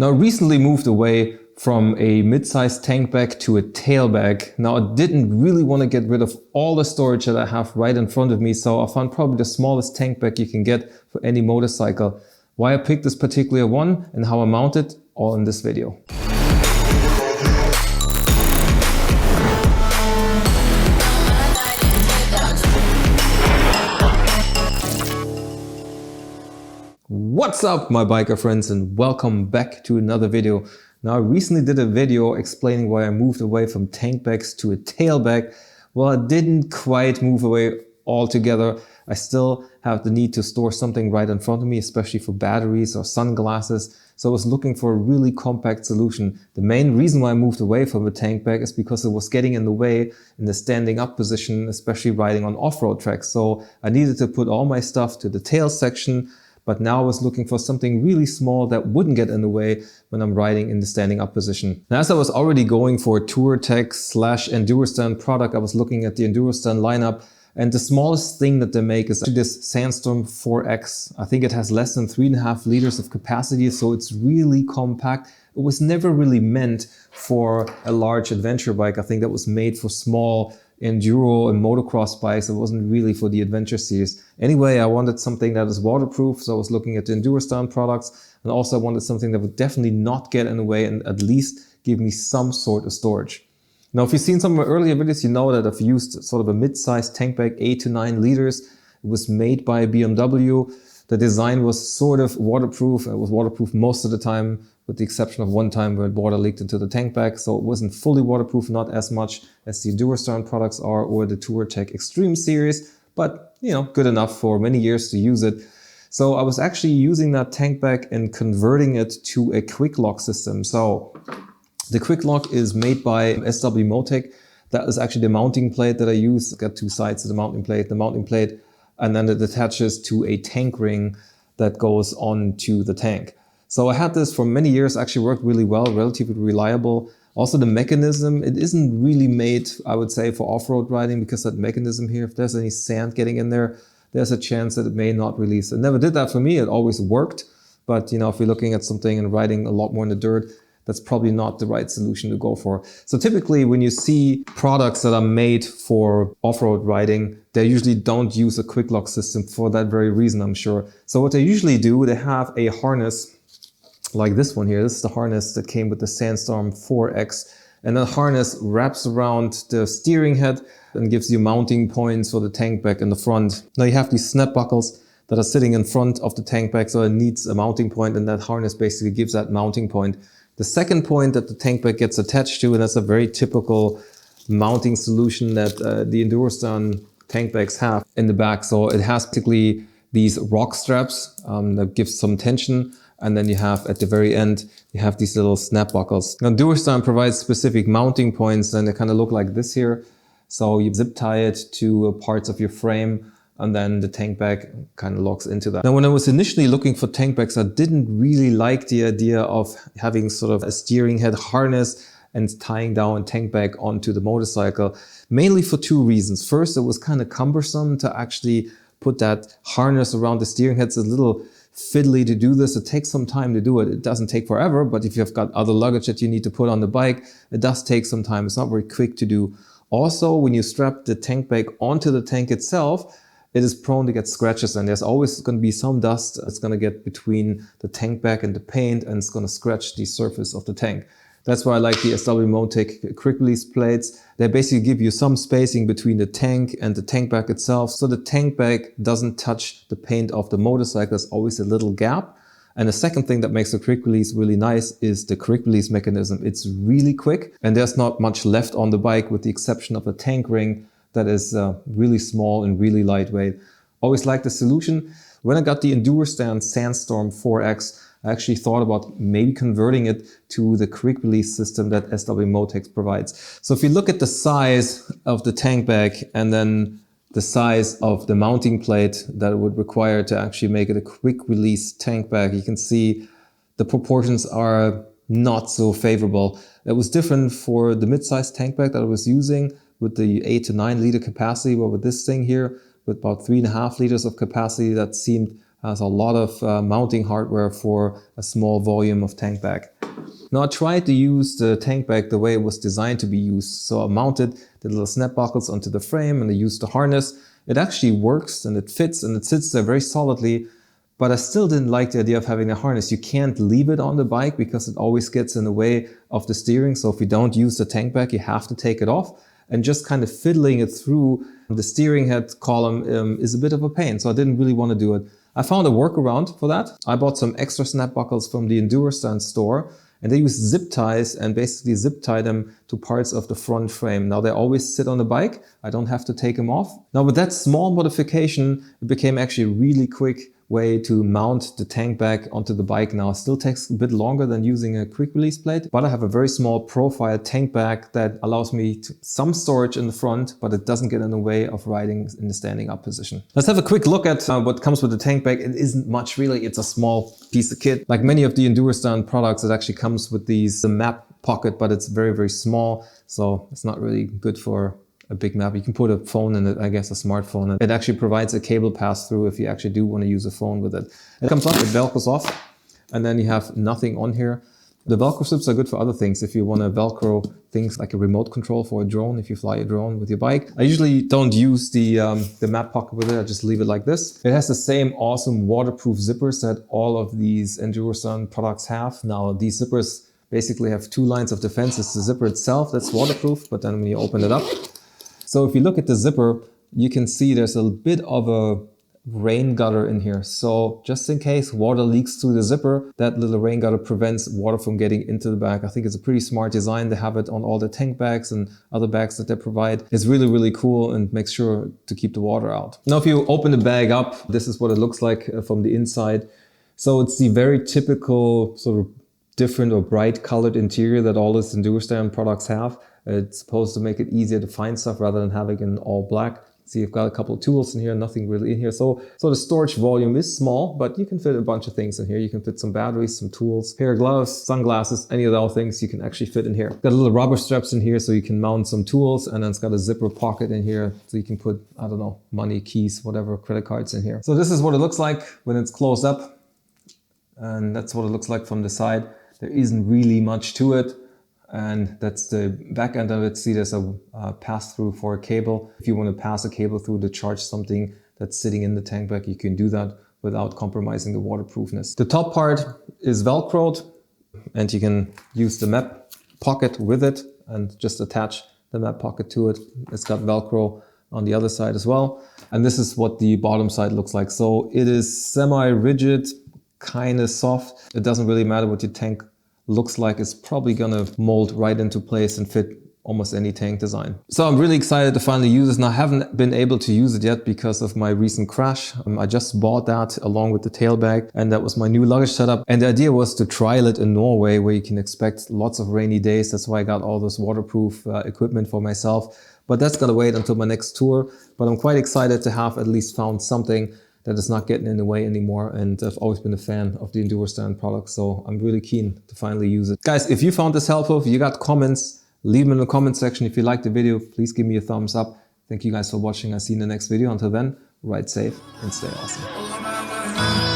Now, I recently moved away from a mid-sized tank bag to a tail bag. Now, I didn't really want to get rid of all the storage that I have right in front of me, so I found probably the smallest tank bag you can get for any motorcycle. Why I picked this particular one and how I mount it, all in this video. What's up, my biker friends, and welcome back to another video. Now, I recently did a video explaining why I moved away from tank bags to a tail bag. Well, I didn't quite move away altogether. I still have the need to store something right in front of me, especially for batteries or sunglasses. So I was looking for a really compact solution. The main reason why I moved away from a tank bag is because it was getting in the way in the standing up position, especially riding on off-road tracks. So I needed to put all my stuff to the tail section. But now I was looking for something really small that wouldn't get in the way when I'm riding in the standing up position. Now, as I was already going for a Touratech / Enduristan product, I was looking at the Enduristan lineup, and the smallest thing that they make is actually this Sandstorm 4X. I think it has less than 3.5 liters of capacity, so it's really compact. It was never really meant for a large adventure bike. I think that was made for small enduro and motocross bikes. It wasn't really for the adventure series. Anyway, I wanted something that is waterproof, so I was looking at the Enduristan products, and also I wanted something that would definitely not get in the way and at least give me some sort of storage. Now, if you've seen some of my earlier videos, you know that I've used sort of a mid-sized tank bag, 8 to 9 liters. It was made by BMW. The design was sort of waterproof. It was waterproof most of the time, with the exception of one time where water leaked into the tank bag. So it wasn't fully waterproof, not as much as the Enduristan products are or the Touratech Extreme series, but you know, good enough for many years to use it. So I was actually using that tank bag and converting it to a Quicklock system. So the Quicklock is made by SW-Motech. That is actually the mounting plate that I use. I've got two sides of the mounting plate, and then it attaches to a tank ring that goes onto the tank. So I had this for many years, actually worked really well, relatively reliable. Also the mechanism, it isn't really made, I would say, for off-road riding, because that mechanism here, if there's any sand getting in there, there's a chance that it may not release. It never did that for me, it always worked. But you know, if you're looking at something and riding a lot more in the dirt, that's probably not the right solution to go for. So typically when you see products that are made for off-road riding, they usually don't use a Quicklock system for that very reason, I'm sure. So what they usually do, they have a harness like this one here. This is the harness that came with the Sandstorm 4X. And that harness wraps around the steering head and gives you mounting points for the tank bag in the front. Now you have these snap buckles that are sitting in front of the tank bag, so it needs a mounting point, and that harness basically gives that mounting point. The second point that the tank bag gets attached to, and that's a very typical mounting solution that the Enduristan tank bags have in the back. So it has basically these rock straps that give some tension. And then you have at the very end, you have these little snap buckles. Now, Enduristan provides specific mounting points, and they kind of look like this here. So you zip tie it to parts of your frame, and then the tank bag kind of locks into that. Now, when I was initially looking for tank bags, I didn't really like the idea of having sort of a steering head harness and tying down a tank bag onto the motorcycle, mainly for two reasons. First, it was kind of cumbersome to actually put that harness around the steering head. It's a little fiddly to do this. It takes some time to do it. It doesn't take forever, but if you've got other luggage that you need to put on the bike, it does take some time. It's not very quick to do. Also, when you strap the tank bag onto the tank itself, it is prone to get scratches, and there's always going to be some dust that's going to get between the tank bag and the paint, and it's going to scratch the surface of the tank. That's why I like the SW-Motech quick release plates. They basically give you some spacing between the tank and the tank bag itself, so the tank bag doesn't touch the paint of the motorcycle. There's always a little gap. And the second thing that makes the quick release really nice is the quick release mechanism. It's really quick, and there's not much left on the bike with the exception of a tank ring that is really small and really lightweight. Always liked the solution. When I got the Enduristan Sandstorm 4X, I actually thought about maybe converting it to the quick release system that SW-Motech provides. So if you look at the size of the tank bag and then the size of the mounting plate that it would require to actually make it a quick release tank bag, you can see the proportions are not so favorable. It was different for the mid-sized tank bag that I was using with the 8 to 9 liter capacity, but with this thing here with about 3.5 liters of capacity, that seemed has a lot of mounting hardware for a small volume of tank bag. Now I tried to use the tank bag the way it was designed to be used. So I mounted the little snap buckles onto the frame and I used the harness. It actually works and it fits and it sits there very solidly. But I still didn't like the idea of having a harness. You can't leave it on the bike because it always gets in the way of the steering. So if you don't use the tank bag, you have to take it off. And just kind of fiddling it through the steering head column is a bit of a pain. So I didn't really want to do it. I found a workaround for that. I bought some extra snap buckles from the Enduristan store. And they use zip ties and basically zip tie them to parts of the front frame. Now they always sit on the bike. I don't have to take them off. Now with that small modification, it became actually a really quick way to mount the tank bag onto the bike now. It still takes a bit longer than using a quick release plate, but I have a very small profile tank bag that allows me some storage in the front, but it doesn't get in the way of riding in the standing up position. Let's have a quick look at what comes with the tank bag. It isn't much really. It's a small piece of kit. Like many of the Enduristan products, it actually comes with the map pocket, but it's very, very small. So it's not really good for a big map. You can put a phone in it, I guess a smartphone. And it actually provides a cable pass through if you actually do want to use a phone with it. It comes off, it velcros off, and then you have nothing on here. The Velcro strips are good for other things. If you want to Velcro things like a remote control for a drone, if you fly a drone with your bike. I usually don't use the map pocket with it. I just leave it like this. It has the same awesome waterproof zippers that all of these Enduristan products have. Now these zippers basically have two lines of defense. It's the zipper itself that's waterproof, but then when you open it up, so if you look at the zipper, you can see there's a bit of a rain gutter in here. So just in case water leaks through the zipper, that little rain gutter prevents water from getting into the bag. I think it's a pretty smart design. They have it on all the tank bags and other bags that they provide. It's really, really cool and makes sure to keep the water out. Now, if you open the bag up, this is what it looks like from the inside. So it's the very typical sort of different or bright colored interior that all these Enduristan products have. It's supposed to make it easier to find stuff rather than having it in all black. See, you've got a couple of tools in here, nothing really in here. So the storage volume is small, but you can fit a bunch of things in here. You can fit some batteries, some tools, pair of gloves, sunglasses, any of those things you can actually fit in here. Got a little rubber straps in here so you can mount some tools, and then it's got a zipper pocket in here so you can put, I don't know, money, keys, whatever, credit cards in here. So this is what it looks like when it's closed up, and that's what it looks like from the side. There isn't really much to it. And that's the back end of it. See, there's a pass-through for a cable. If you want to pass a cable through to charge something that's sitting in the tank bag, you can do that without compromising the waterproofness. The top part is Velcroed, and you can use the map pocket with it and just attach the map pocket to it. It's got Velcro on the other side as well. And this is what the bottom side looks like. So it is semi-rigid, kind of soft. It doesn't really matter what your tank looks like. It's probably gonna mold right into place and fit almost any tank design. So I'm really excited to finally use this. Now I haven't been able to use it yet because of my recent crash. I just bought that along with the tail bag, and that was my new luggage setup. And the idea was to trial it in Norway, where you can expect lots of rainy days. That's why I got all this waterproof equipment for myself. But that's gonna wait until my next tour. But I'm quite excited to have at least found something that is not getting in the way anymore. And I've always been a fan of the Enduristan products, so I'm really keen to finally use it. Guys, if you found this helpful, if you got comments, leave them in the comment section. If you liked the video, please give me a thumbs up. Thank you guys for watching. I'll see you in the next video. Until then, ride safe and stay awesome.